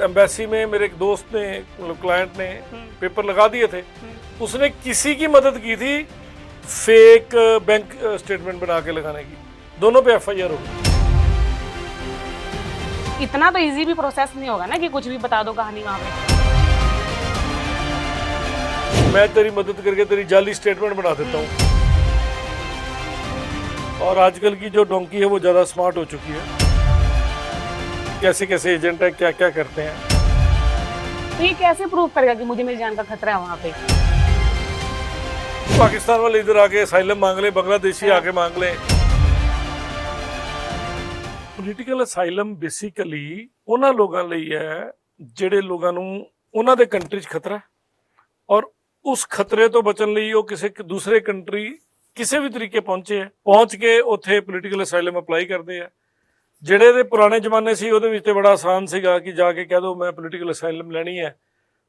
Embassy में मेरे एक दोस्त ने मतलब क्लाइंट ने पेपर लगा दिए थे, उसने किसी की मदद की थी फेक बैंक स्टेटमेंट बना के लगाने की, दोनों पे एफआईआर हो गई। इतना तो इजी भी प्रोसेस नहीं होगा ना कि कुछ भी बता दो कहानी वहां पे। मैं तेरी मदद करके तेरी जाली स्टेटमेंट बना देता हूँ। और आजकल की जो डोंकी है वो ज्यादा स्मार्ट हो चुकी है, कैसे कैसे एजेंट है, क्या क्या करते हैं। तो ये कैसे प्रूव करेगा कि मुझे मेरी जान का खतरा है वहां पे? पाकिस्तान वाले इधर आके असाइलम मांग ले, बांग्लादेशी आके मांग ले। ਪੋਲੀਟੀਕਲ ਅਸਾਈਲਮ ਬੇਸਿਕਲੀ ਉਹਨਾਂ ਲੋਕਾਂ ਲਈ ਹੈ ਜਿਹੜੇ ਲੋਕਾਂ ਨੂੰ ਉਹਨਾਂ ਦੇ ਕੰਟਰੀ 'ਚ ਖਤਰਾ ਔਰ ਉਸ ਖਤਰੇ ਤੋਂ ਬਚਣ ਲਈ ਉਹ ਕਿਸੇ ਦੂਸਰੇ ਕੰਟਰੀ ਕਿਸੇ ਵੀ ਤਰੀਕੇ ਪਹੁੰਚ ਕੇ ਉੱਥੇ ਪੋਲੀਟੀਕਲ ਅਸਾਈਲਮ ਅਪਲਾਈ ਕਰਦੇ ਆ। ਜਿਹੜੇ ਦੇ ਪੁਰਾਣੇ ਜ਼ਮਾਨੇ ਸੀ ਉਹਦੇ ਵਿੱਚ ਤੇ ਬੜਾ ਆਸਾਨ ਸੀਗਾ ਕਿ ਜਾ ਕੇ ਕਹਿ ਦੋ ਮੈਂ ਪੋਲੀਟੀਕਲ ਅਸਾਈਲਮ ਲੈਣੀ ਹੈ,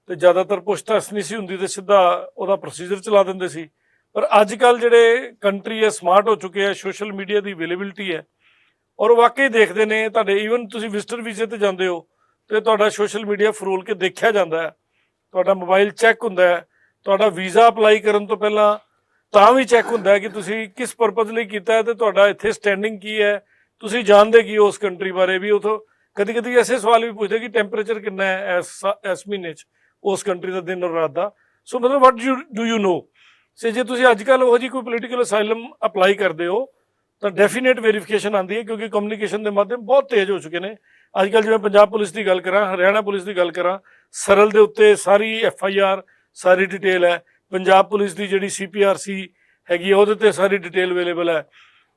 ਤੇ ਜ਼ਿਆਦਾਤਰ ਪੁੱਛਤਾਛ ਨਹੀਂ ਸੀ ਹੁੰਦੀ ਤੇ ਸਿੱਧਾ ਉਹਦਾ ਪ੍ਰੋਸੀਜਰ ਚਲਾ ਦਿੰਦੇ ਸੀ। ਪਰ ਅੱਜ ਕੱਲ੍ਹ ਜਿਹੜੇ ਕੰਟਰੀ ਹੈ ਸਮਾਰਟ ਹੋ ਚੁੱਕੇ ਆ, ਸੋਸ਼ਲ ਮੀਡੀਆ ਦੀ ਅਵੇਲੇਬਿਲਿਟੀ ਹੈ ਔਰ ਵਾਕਈ ਦੇਖਦੇ ਨੇ ਤੁਹਾਡੇ ਈਵਨ ਤੁਸੀਂ ਵਿਜ਼ਟਰ ਵੀਜ਼ੇ ਤੇ ਜਾਂਦੇ ਹੋ ਤੇ ਤੁਹਾਡਾ ਸੋਸ਼ਲ ਮੀਡੀਆ ਫਰੋਲ ਕੇ ਦੇਖਿਆ ਜਾਂਦਾ ਹੈ, ਤੁਹਾਡਾ ਮੋਬਾਈਲ ਚੈੱਕ ਹੁੰਦਾ ਹੈ, ਤੁਹਾਡਾ ਵੀਜ਼ਾ ਅਪਲਾਈ ਕਰਨ ਤੋਂ ਪਹਿਲਾਂ ਤਾਂ ਵੀ ਚੈੱਕ ਹੁੰਦਾ ਹੈ ਕਿ ਤੁਸੀਂ ਕਿਸ ਪਰਪਸ ਲਈ ਕੀਤਾ ਹੈ ਤੇ ਤੁਹਾਡਾ ਇੱਥੇ ਸਟੈਂਡਿੰਗ ਕੀ ਹੈ, ਤੁਸੀਂ ਜਾਣਦੇ ਕੀ ਹੋ ਉਸ ਕੰਟਰੀ ਬਾਰੇ ਵੀ। ਉਥੋਂ ਕਦੀ ਕਦੀ ਐਸੇ ਸਵਾਲ ਵੀ ਪੁੱਛਦੇ ਕਿ ਟੈਂਪਰੇਚਰ ਕਿੰਨਾ ਹੈ ਇਸ ਮਹੀਨੇ 'ਚ ਉਸ ਕੰਟਰੀ ਦਾ ਦਿਨ ਔਰ ਰਾਤ ਦਾ। ਸੋ ਮਤਲਬ ਵਾਟ ਡੂ ਯੂ ਨੋ। ਸੋ ਜੇ ਤੁਸੀਂ ਅੱਜ ਕੱਲ੍ਹ ਉਹੋ ਜਿਹੀ ਕੋਈ ਪੋਲੀਟੀਕਲ ਅਸਾਈਲਮ ਅਪਲਾਈ ਕਰਦੇ ਹੋ ਤਾਂ ਡੈਫੀਨੇਟ ਵੈਰੀਫਿਕੇਸ਼ਨ ਆਉਂਦੀ ਹੈ, ਕਿਉਂਕਿ ਕਮਿਊਨੀਕੇਸ਼ਨ ਦੇ ਮਾਧਿਅਮ ਬਹੁਤ ਤੇਜ਼ ਹੋ ਚੁੱਕੇ ਨੇ ਅੱਜ ਕੱਲ੍ਹ। ਜਿਵੇਂ ਪੰਜਾਬ ਪੁਲਿਸ ਦੀ ਗੱਲ ਕਰਾਂ, ਹਰਿਆਣਾ ਪੁਲਿਸ ਦੀ ਗੱਲ ਕਰਾਂ, ਸਰਲ ਦੇ ਉੱਤੇ ਸਾਰੀ ਐਫਆਈਆਰ ਸਾਰੀ ਡਿਟੇਲ ਹੈ। ਪੰਜਾਬ ਪੁਲਿਸ ਦੀ ਜਿਹੜੀ CPRC ਹੈਗੀ ਉਹਦੇ ਤੇ ਸਾਰੀ ਡਿਟੇਲ ਅਵੇਲੇਬਲ ਹੈ।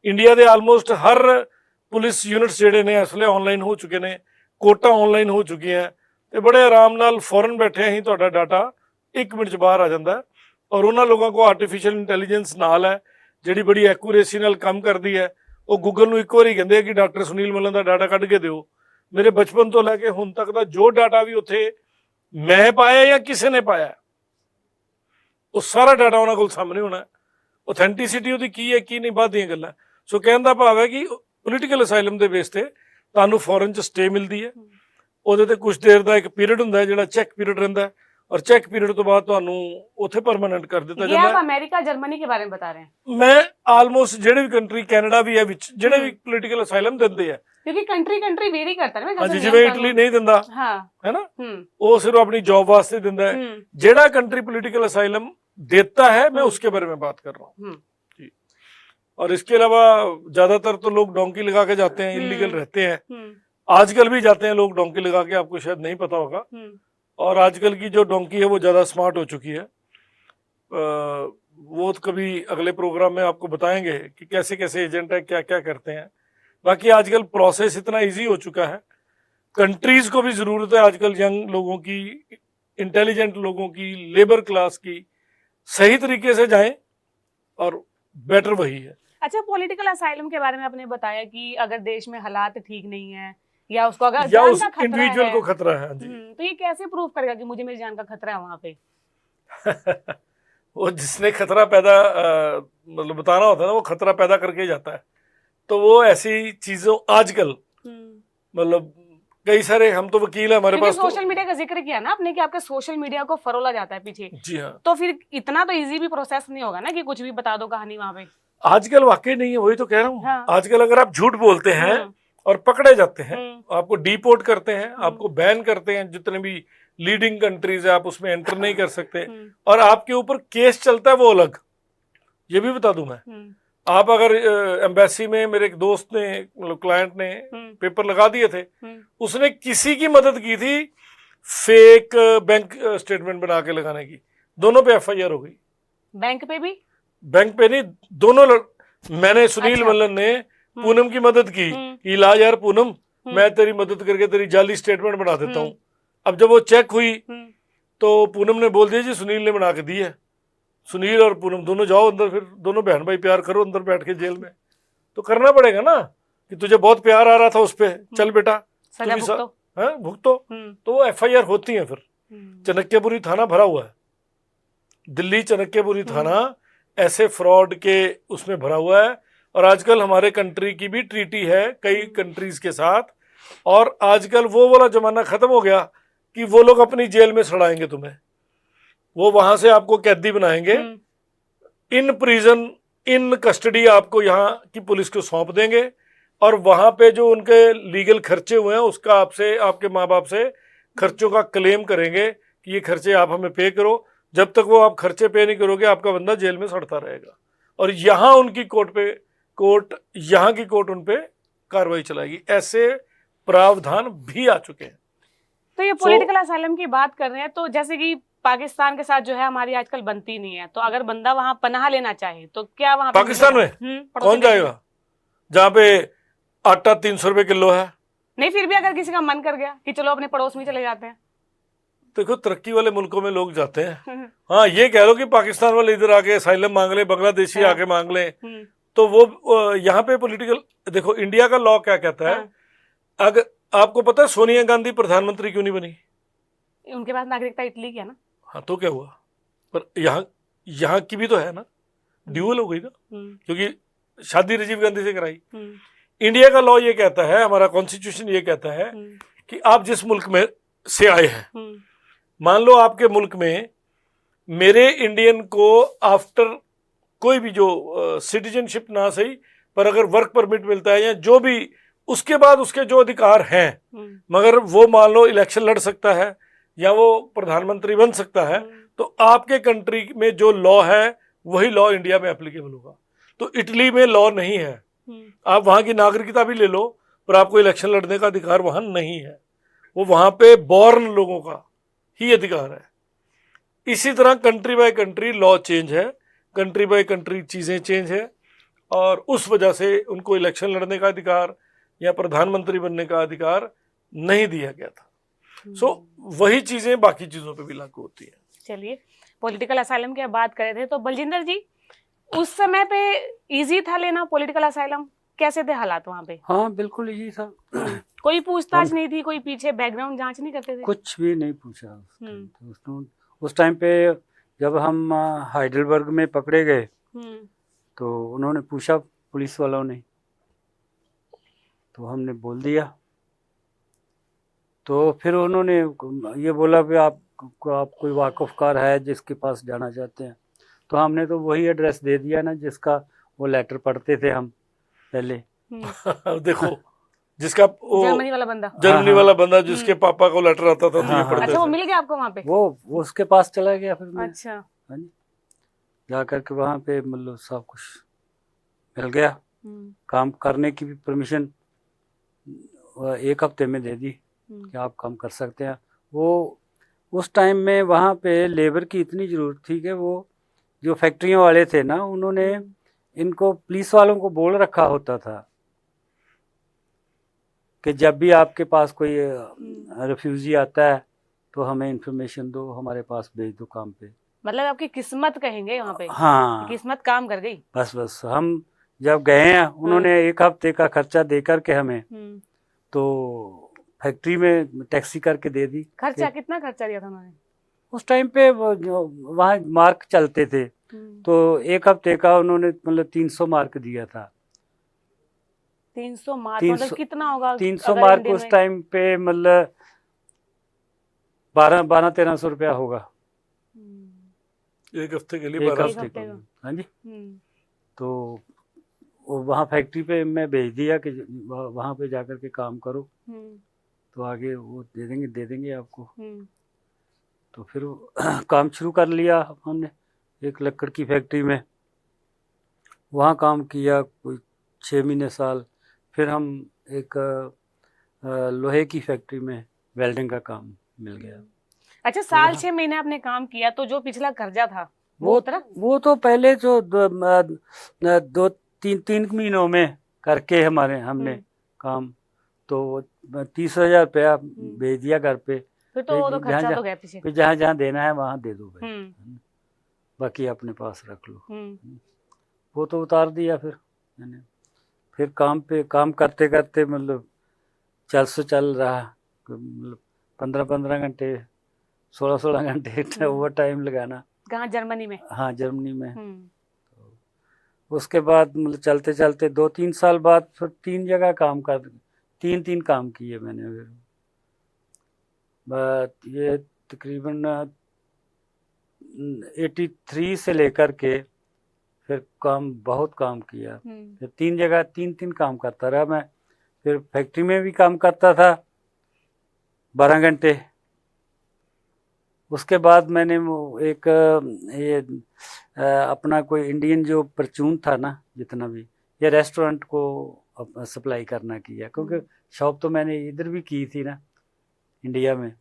ਇੰਡੀਆ ਦੇ ਆਲਮੋਸਟ ਹਰ ਪੁਲਿਸ ਯੂਨਿਟਸ ਜਿਹੜੇ ਨੇ ਇਸ ਵੇਲੇ ਆਨਲਾਈਨ ਹੋ ਚੁੱਕੇ ਨੇ, ਕੋਰਟਾਂ ਆਨਲਾਈਨ ਹੋ ਚੁੱਕੀਆਂ ਤੇ ਬੜੇ ਆਰਾਮ ਨਾਲ ਫੌਰਨ ਬੈਠੇ ਹੀ ਤੁਹਾਡਾ ਡਾਟਾ 1 ਮਿੰਟ 'ਚ ਬਾਹਰ ਆ ਜਾਂਦਾ। ਔਰ ਉਹਨਾਂ ਲੋਕਾਂ ਕੋਲ ਆਰਟੀਫਿਸ਼ੀਅਲ ਇੰਟੈਲੀਜੈਂਸ ਨਾਲ ਹੈ ਜਿਹੜੀ ਬੜੀ ਐਕੂਰੇਸੀ ਨਾਲ ਕੰਮ ਕਰਦੀ ਹੈ। ਉਹ ਗੂਗਲ ਨੂੰ ਇੱਕ ਵਾਰੀ ਕਹਿੰਦੇ ਆ ਕਿ ਡਾਕਟਰ ਸੁਨੀਲ ਮੱਲਨ ਦਾ ਡਾਟਾ ਕੱਢ ਕੇ ਦਿਓ। ਮੇਰੇ ਬਚਪਨ ਤੋਂ ਲੈ ਕੇ ਹੁਣ ਤੱਕ ਦਾ ਜੋ ਡਾਟਾ ਵੀ ਉੱਥੇ ਮੈਂ ਪਾਇਆ ਜਾਂ ਕਿਸੇ ਨੇ ਪਾਇਆ ਉਹ ਸਾਰਾ ਡਾਟਾ ਉਹਨਾਂ ਕੋਲ ਸਾਹਮਣੇ ਹੋਣਾ। ਔਥੈਂਟਿਸਿਟੀ ਉਹਦੀ ਕੀ ਹੈ ਕੀ ਨਹੀਂ ਬਾਅਦ ਦੀਆਂ ਗੱਲਾਂ। ਸੋ ਕਹਿਣ ਦਾ ਭਾਵ ਹੈ ਕਿ ਪੋਲੀਟੀਕਲ ਅਸਾਈਲਮ ਦੇ ਬੇਸ ਤੇ ਤੁਹਾਨੂੰ ਫੋਰਨ 'ਚ ਸਟੇ ਮਿਲਦੀ ਹੈ। ਉਹਦੇ ਤੇ ਕੁਝ ਦੇਰ ਦਾ ਇੱਕ ਪੀਰੀਅਡ ਹੁੰਦਾ ਜਿਹੜਾ ਚੈੱਕ ਪੀਰੀਅਡ ਰਹਿੰਦਾ ਔਰ ਚੈੱਕ ਪੀਰੀਅਡ ਤੋਂ ਬਾਅਦ ਤੁਹਾਨੂੰ ਉੱਥੇ ਪਰਮਾਨੈਂਟ ਕਰ ਦਿੱਤਾ ਜਾਂਦਾ ਹੈ। आप अमेरिका जर्मनी के बारे में बता रहे हैं? ਮੈਂ ਆਲਮੋਸਟ ਜਿਹੜੇ ਵੀ ਕੰਟਰੀ ਕੈਨੇਡਾ ਵੀ ਹੈ ਵਿੱਚ ਜਿਹੜੇ ਵੀ ਪੋਲੀਟੀਕਲ ਅਸਾਈਲਮ ਦਿੰਦੇ ਆ, क्योंकि कंट्री वेरी करता है ना। ਹਾਂਜੀ ਜਿਵੇਂ ਇਟਲੀ ਨਹੀਂ ਦਿੰਦਾ ਹੈ ਨਾ, ਉਹ ਸਿਰਫ ਆਪਣੀ ਜੌਬ ਵਾਸਤੇ ਦਿੰਦਾ ਹੈ। ਜਿਹੜਾ ਕੰट्री पॉलिटिकल असाइलम देता है मैं उसके बारे में बात कर रहा हूँ जी। और इसके अलावा ज्यादातर तो लोग डोंकी लगा के जाते हैं, इलीगल रहते हैं। आजकल भी जाते हैं लोग डोंकी लगा के, आपको शायद नहीं पता होगा। और आजकल की जो डोंकी है वो ज्यादा स्मार्ट हो चुकी है। वो तो कभी अगले प्रोग्राम में आपको बताएंगे कि कैसे कैसे एजेंट है, क्या क्या करते हैं। बाकी आजकल प्रोसेस इतना इजी हो चुका है, कंट्रीज को भी जरूरत है आजकल यंग लोगों की, इंटेलिजेंट लोगों की, लेबर क्लास की सही तरीके से जाएं और बेटर वही है। अच्छा, पॉलिटिकल असाइलम के बारे में आपने बताया कि अगर देश में हालात ठीक नहीं है या उसको अगर या जान उस का खतरा इंडिविजुअल है, को खतरा है जी। तो ये कैसे प्रूव करेगा कि मुझे मेरी जान का खतरा है वहां पे? वो जिसने खतरा पैदा मतलब बताना होता है ना, वो खतरा पैदा करके ही जाता है। तो वो ऐसी चीजों आजकल मतलब कई सारे, हम तो वकील है हमारे पास, सोशल मीडिया का जिक्र किया ना आपने कि आपके सोशल मीडिया को फरोला जाता है पीछे। जी हाँ। तो फिर इतना तो इजी भी प्रोसेस नहीं होगा ना कि कुछ भी बता दो कहानी वहां पे। आजकल वाकई नहीं है, वही तो कह रहा हूँ। हाँ। आजकल अगर आप झूठ बोलते हैं और पकड़े जाते हैं, आपको डिपोर्ट करते हैं, आपको बैन करते हैं, जितने भी लीडिंग कंट्रीज है आप उसमें एंटर नहीं कर सकते, और आपके ऊपर केस चलता है वो अलग। ये भी बता दूं मैं, आप अगर एम्बेसी में मेरे एक दोस्त ने मतलब क्लाइंट ने पेपर लगा दिए थे, उसने किसी की मदद की थी फेक बैंक स्टेटमेंट बना के लगाने की, दोनों पे एफआईआर हो गई। बैंक पे भी? बैंक पे नहीं, दोनों मैंने सुनील मल्लन ने पूनम की मदद की कि ला यार पूनम, मैं तेरी मदद करके तेरी जाली स्टेटमेंट बना देता हूँ। अब जब वो चेक हुई तो पूनम ने बोल दिया जी सुनील ने बना के दी है। सुनील और पूनम दोनों जाओ अंदर, फिर दोनों बहन भाई प्यार करो अंदर बैठ के जेल में। तो करना पड़ेगा ना कि तुझे बहुत प्यार आ रहा था उस पर, चल बेटा भुगतो। तो वो एफआईआर होती है। फिर चाणक्यपुरी थाना भरा हुआ है, दिल्ली चाणक्यपुरी थाना ऐसे फ्रॉड के उसमें भरा हुआ है। और आजकल हमारे कंट्री की भी ट्रीटी है कई कंट्रीज के साथ, और आजकल वो वाला जमाना खत्म हो गया कि वो लोग अपनी जेल में सड़ाएंगे तुम्हें, वो वहां से आपको कैदी बनाएंगे, इन प्रिजन इन कस्टडी आपको यहाँ की पुलिस को सौंप देंगे, और वहां पे जो उनके लीगल खर्चे हुए हैं उसका आपसे, आपके माँ बाप से खर्चों का क्लेम करेंगे कि ये खर्चे आप हमें पे करो। जब तक वो आप खर्चे पे नहीं करोगे आपका बंदा जेल में सड़ता रहेगा, और यहाँ उनकी कोर्ट यहाँ की कोर्ट उन पे कार्रवाई चलाएगी। ऐसे प्रावधान भी आ चुके हैं। तो ये पॉलिटिकल असाइलम की बात कर रहे हैं, तो जैसे कि पाकिस्तान के साथ जो है हमारी आजकल बनती नहीं है, तो अगर बंदा वहां पनाह लेना चाहे तो क्या वहां पाकिस्तान में कौन जाएगा जहाँ पे आटा 300 रुपए किलो है? नहीं, फिर भी अगर किसी का मन कर गया कि चलो अपने पड़ोस में चले जाते हैं। देखो तरक्की वाले मुल्कों में लोग जाते हैं। हाँ, ये कह लो कि पाकिस्तान वाले इधर आके असाइलम मांग ले, बांग्लादेशी आके मांग ले, तो वो यहाँ पे पॉलिटिकल, देखो इंडिया का लॉ क्या कहता है। अगर आपको पता है सोनिया गांधी प्रधानमंत्री क्यों नहीं बनी? उनके पास नागरिकता इटली की है ना। हाँ, तो क्या हुआ? पर यहाँ की भी तो है ना, ड्यूअल हो गई ना, क्योंकि शादी राजीव गांधी से कराई। इंडिया का लॉ ये कहता है, हमारा कॉन्स्टिट्यूशन ये कहता है कि आप जिस मुल्क में से आए हैं, मान लो आपके मुल्क में मेरे इंडियन को आफ्टर कोई भी जो सिटीजनशिप ना सही, पर अगर वर्क परमिट मिलता है या जो भी, उसके बाद उसके जो अधिकार हैं, मगर वो मान लो इलेक्शन लड़ सकता है या वो प्रधानमंत्री बन सकता है, तो आपके कंट्री में जो लॉ है वही लॉ इंडिया में एप्लीकेबल होगा। तो इटली में लॉ नहीं है, आप वहां की नागरिकता भी ले लो पर आपको इलेक्शन लड़ने का अधिकार वहां नहीं है, वो वहां पे बॉर्न लोगों का ही अधिकार है। इसी तरह country by country law change है, कंट्री बाय कंट्री चीजें चेंज है, और उस वजह से उनको इलेक्शन लड़ने का अधिकार या प्रधानमंत्री बनने का अधिकार नहीं दिया गया था। सो वही चीजें बाकी चीजों पे भी लागू होती है। चलिए, पॉलिटिकल असाइलम की बात कर रहे थे, तो बलजिंदर जी उस समय पे इजी था लेना पॉलिटिकल असाइलम? कैसे थे हालात वहाँ पे? हाँ बिल्कुल इजी था। कोई पूछताछ नहीं थी, कोई पीछे बैकग्राउंड जांच नहीं करते थे? कुछ भी नहीं पूछा। उस टाइम पे जब हम हाइडेलबर्ग में पकड़े गए तो उन्होंने पूछा पुलिस वालों ने, तो हमने बोल दिया, तो फिर उन्होंने ये बोला कि आप कोई वाकफकार है जिसके पास जाना चाहते हैं, तो हमने तो वही एड्रेस दे दिया ना जिसका वो लेटर पढ़ते थे हम पहले। देखो जिसका वो जर्मनी वाला बंदा, वाला बंदा जिसके पापा को लेटर आता था, तो ये पढ़ते अच्छा, वो थे। मिल गया आपको वहाँ पे? वो उसके पास चला गया फिर मैं। अच्छा, हाँ जी, जा करके वहाँ पे मतलब सब कुछ मिल गया। काम करने की भी परमिशन 1 हफ्ते में दे दी कि आप काम कर सकते हैं। वो उस टाइम में वहाँ पे लेबर की इतनी ज़रूरत थी कि वो जो फैक्ट्रियों वाले थे ना, उन्होंने इनको पुलिस वालों को बोल रखा होता था कि जब भी आपके पास कोई रिफ्यूजी आता है तो हमें इंफॉर्मेशन दो, हमारे पास भेज दो काम पे। मतलब आपकी किस्मत कहेंगे वहाँ पे? हाँ, किस्मत काम कर गई। बस हम जब गए हैं, उन्होंने 1 हफ्ते का खर्चा दे करके हमें तो फैक्ट्री में टैक्सी करके दे दी। खर्चा कितना खर्चा दिया था उन्होंने? उस टाइम पे वहाँ मार्क चलते थे, तो 1 हफ्ते का उन्होंने मतलब 300 मार्क दिया था। 300 मार्क मतलब कितना होगा? 300 मार्क उस टाइम पे मतलब 1200-1300 रुपया होगा 1 हफ्ते के लिए। 1 हफ्ते का। हाँ जी, तो वो वहाँ फैक्ट्री पे मैं भेज दिया कि वहाँ पे जाकर के काम करो, तो आगे वो दे देंगे आपको। तो फिर काम शुरू कर लिया हमने एक लकड़ की फैक्ट्री में, वहाँ काम किया कोई 6 महीने साल। फिर हम एक लोहे की फैक्ट्री में वेल्डिंग का काम मिल गया। अच्छा, साल 6 महीने आपने काम किया, तो जो पिछला कर्जा था वो तो पहले जो 2-3 महीनों में करके हमने काम, तो 30,000 रुपया भेज दिया घर पे। फिर तो वो तो खर्चा तो गया पीछे। फिर जहाँ देना है वहाँ दे दो भाई, बाकी अपने पास रख लो। वो तो उतार दिया फिर काम करते करते मतलब चल रहा, मतलब 15 घंटे 16 घंटे ओवर टाइम लगाना। कहाँ? जर्मनी में? हाँ, जर्मनी में। तो उसके बाद मतलब चलते चलते 2-3 साल बाद फिर 3 जगह काम किए मैंने। फिर ये तकरीबन 83 से लेकर के फिर बहुत काम किया। फिर 3 जगह 3 काम करता रहा मैं। फिर फैक्ट्री में भी काम करता था 12 घंटे। उसके बाद मैंने वो एक ये अपना कोई इंडियन जो परचून था ना, जितना भी ये रेस्टोरेंट को सप्लाई करना किया, क्योंकि शॉप तो मैंने इधर भी की थी ना इंडिया में,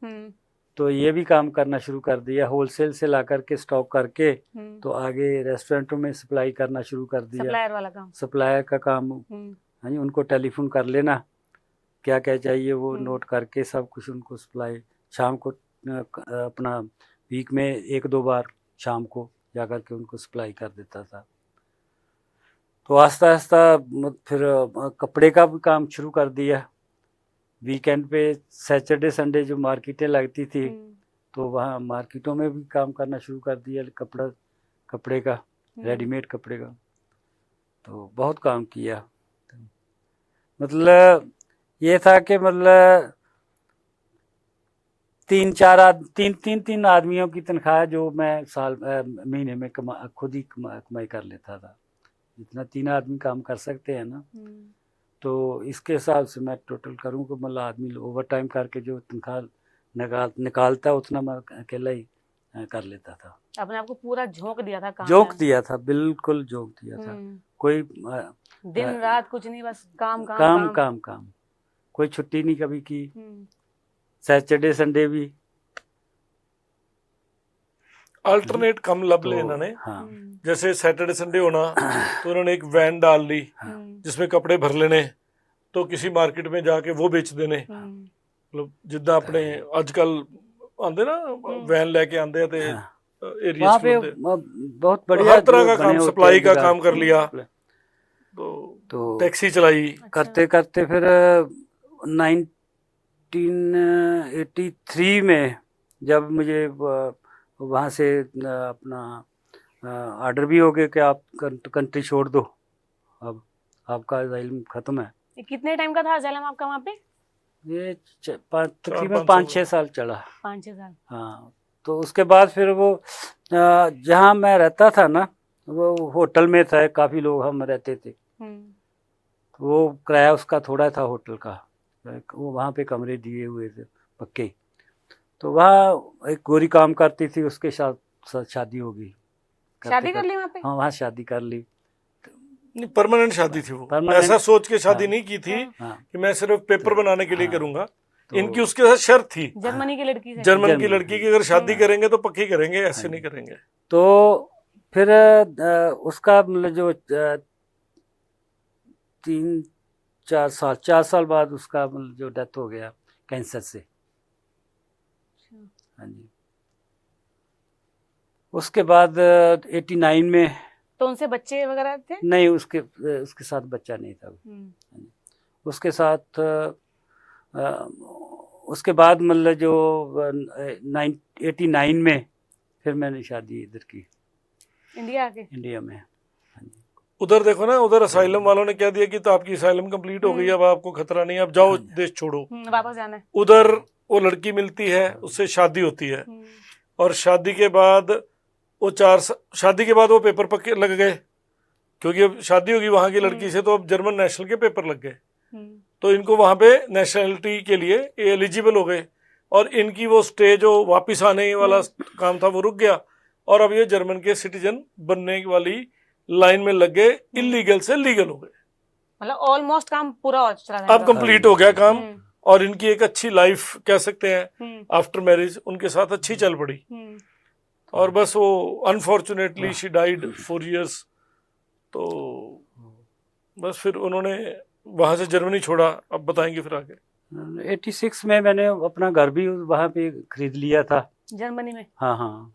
तो ये भी काम करना शुरू कर दिया। होलसेल से ला करके स्टॉक करके तो आगे रेस्टोरेंटों में सप्लाई करना शुरू कर दिया। सप्लायर वाला काम, सप्लायर का काम। हाँ जी, उनको टेलीफोन कर लेना, क्या क्या चाहिए वो नोट करके सब कुछ उनको सप्लाई। शाम को अपना वीक में 1-2 बार शाम को जा कर के उनको सप्लाई कर देता था। तो आस्ता आस्ता फिर कपड़े का भी काम शुरू कर दिया। वीकेंड पे सैटरडे संडे जो मार्केटें लगती थी तो वहाँ मार्केटों में भी काम करना शुरू कर दिया, कपड़े का, रेडीमेड कपड़े का। तो बहुत काम किया। मतलब ये था कि मतलब 3 आदमियों की तनख्वाह जो मैं महीने में खुद ही कमाई कर लेता था। जितना 3 आदमी काम कर सकते हैं ना, तो इसके हिसाब से मैं टोटल करूँ कि मतलब आदमी ओवर टाइम करके जो तनख्वाह निकालता उतना मैं अकेला ही कर लेता था। अपने आपको पूरा झोंक दिया था काम में। झोंक दिया था, बिल्कुल झोंक दिया था। कोई दिन रात कुछ नहीं, बस काम काम काम काम, काम काम। कोई छुट्टी नहीं कभी की। सैटरडे संडे भी अल्टरनेट कम लब तो, ले इन्होंने। हाँ, जैसे सैटरडे संडे होना तो उन्होंने एक वैन डाल ली जिसमें कपड़े भर लेने, तो किसी मार्केट में जाके वो बेच देने। मतलब जिद्दां अपने आजकल आंदे ना वैन लेके आंदे ते एरिया वहाँ पे बहुत बढ़िया हर तरह का जो काम, बने सप्लाई होते का हैं काम कर लिया। तो टैक्सी चलाई। करते करते फिर 1983 में जब मुझे वहाँ से अपना ऑर्डर भी हो गया कि आप कंट्री छोड़ दो, अब आपका असाइलम ख़त्म है। ये कितने टाइम का था असाइलम आपका वहाँ पे? ये तकरीबन 5-6 साल चला। 5-6 साल। हाँ, तो उसके बाद फिर वो जहाँ मैं रहता था ना, वो होटल में था, काफ़ी लोग हम रहते थे। वो किराया उसका थोड़ा था होटल का, वो वहाँ पे कमरे दिए हुए थे पक्के। तो वहाँ एक गोरी काम करती थी, उसके साथ शादी हो गई। शादी कर ली वहाँ पे? हाँ, वहाँ शादी कर ली। नहीं, परमानेंट शादी थी वो। परमानेंट। ऐसा सोच के शादी हाँ, नहीं की थी हाँ, कि मैं सिर्फ पेपर बनाने के लिए हाँ, करूंगा। तो इनकी उसके साथ शर्त थी, जर्मनी की लड़की से। जर्मन की लड़की की अगर शादी करेंगे तो पक्की करेंगे, ऐसे नहीं करेंगे। तो फिर उसका मतलब जो 4 साल बाद उसका मतलब जो डेथ हो गया कैंसर से। हाँ जी। उसके बाद 89 में। तो उनसे बच्चे वगैरह थे? नहीं, उसके साथ बच्चा नहीं था। उसके साथ उसके बाद मतलब जो 89 में फिर मैंने शादी इधर की, इंडिया में। उधर देखो ना, उधर असाइलम वालों ने क्या दिया कि तो आपकी असाइलम कंप्लीट हो गई, अब आपको खतरा नहीं, अब जाओ देश छोड़ो, वापस जाना है। उधर वो लड़की मिलती है, उससे शादी होती है, और शादी के बाद वो शादी के बाद वो पेपर पक्के लग गए, क्योंकि अब शादी होगी वहां की लड़की से, तो अब जर्मन नेशनल के पेपर लग गए। तो इनको वहां पे नेशनलिटी के लिए एलिजिबल हो गए, और इनकी वो स्टे जो वापिस आने वाला काम था वो रुक गया, और अब ये जर्मन के सिटीजन बनने वाली लाइन में लग गए, इलीगल से लीगल हो गए। मतलब ऑलमोस्ट काम पूरा हो चला है, अब कंप्लीट हो गया काम, और इनकी एक अच्छी लाइफ कह सकते हैं आफ्टर मैरिज उनके साथ अच्छी चल पड़ी। और बस वो अनफॉर्चुनेटली शी डाइड 4 years। तो बस फिर उन्होंने वहां से जर्मनी छोड़ा। अब बताएंगे फिर आगे। 86 में मैंने अपना घर भी वहाँ पे खरीद लिया था, जर्मनी में। हाँ हाँ,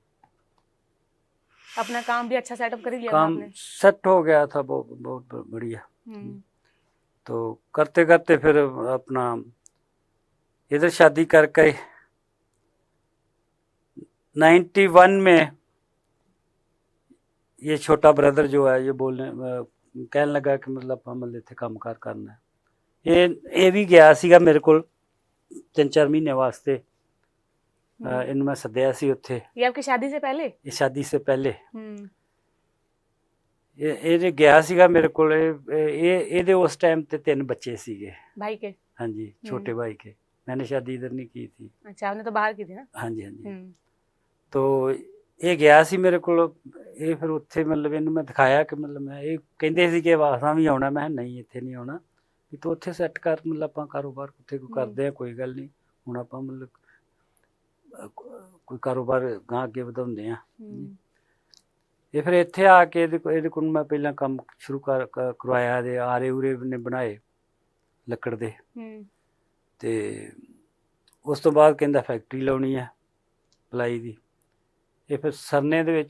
अपना काम भी अच्छा सेटअप कर ही लिया था काम आपने? सेट हो गया था, बहुत बढ़िया। तो करते करते फिर अपना इधर शादी करके 91 में ये छोटा ब्रदर जो है ये कहने लगा कि मतलब हम इत्थे काम कार करना है। ये भी गया सीगा मेरे को 3-4 महीने वास्ते, ਇਹਨੂੰ ਮੈਂ ਸੱਦਿਆ ਸੀ ਉੱਥੇ, ये आपकी शादी से पहले? ਇਹ ਸ਼ਾਦੀ ਸੇ ਪਹਿਲੇ। हम्म ਇਹ ਗਿਆ ਸੀਗਾ ਮੇਰੇ ਕੋਲ। ਇਹਦੇ ਉਸ टाइम ਤੇ 3 बच्चे ਸੀਗੇ। भाई के? हाँ जी, छोटे भाई के। मैंने शादी इधर नहीं की थी। अच्छा, आपने तो बाहर की थी ना? हाँ जी, हाँ जी। हम्म तो ਇਹ ਗਿਆ ਸੀ ਮੇਰੇ ਕੋਲ। ਇਹ ਫਿਰ ਉੱਥੇ ਮਤਲਬ ਇਹਨੂੰ ਮੈਂ ਦਿਖਾਇਆ ਕਿ ਮਤਲਬ ਮੈਂ, ਇਹ ਕਹਿੰਦੇ ਸੀ ਕਿ ਵਾਸਾਂ ਵੀ ਆਉਣਾ। ਮੈਂ ਕਿਹਾ ਨਹੀਂ, ਇੱਥੇ ਨਹੀਂ ਆਉਣਾ, ਵੀ ਤੂੰ ਉੱਥੇ ਸੈੱਟ ਕਰ, ਮਤਲਬ ਆਪਾਂ ਕਾਰੋਬਾਰ ਉੱਥੇ ਕੋਈ ਕਰਦੇ ਆ, ਕੋਈ ਗੱਲ ਨਹੀਂ। ਹੁਣ ਆਪਾਂ ਮਤਲਬ ਕੋਈ ਕਾਰੋਬਾਰ ਗਾਂ ਅੱਗੇ ਵਧਾਉਂਦੇ ਆ। ਇਹ ਫਿਰ ਇੱਥੇ ਆ ਕੇ ਇਹਦੇ ਕੋਲ ਮੈਂ ਪਹਿਲਾਂ ਕੰਮ ਸ਼ੁਰੂ ਕਰਵਾਇਆ। ਇਹਦੇ ਆਰੇ ਉਰੇ ਨੇ ਬਣਾਏ ਲੱਕੜ ਦੇ। ਤੇ ਉਸ ਤੋਂ ਬਾਅਦ ਕਹਿੰਦਾ ਫੈਕਟਰੀ ਲਾਉਣੀ ਹੈ ਪਲਾਈ ਦੀ। ਇਹ ਫਿਰ ਸਰਨੇ ਦੇ ਵਿੱਚ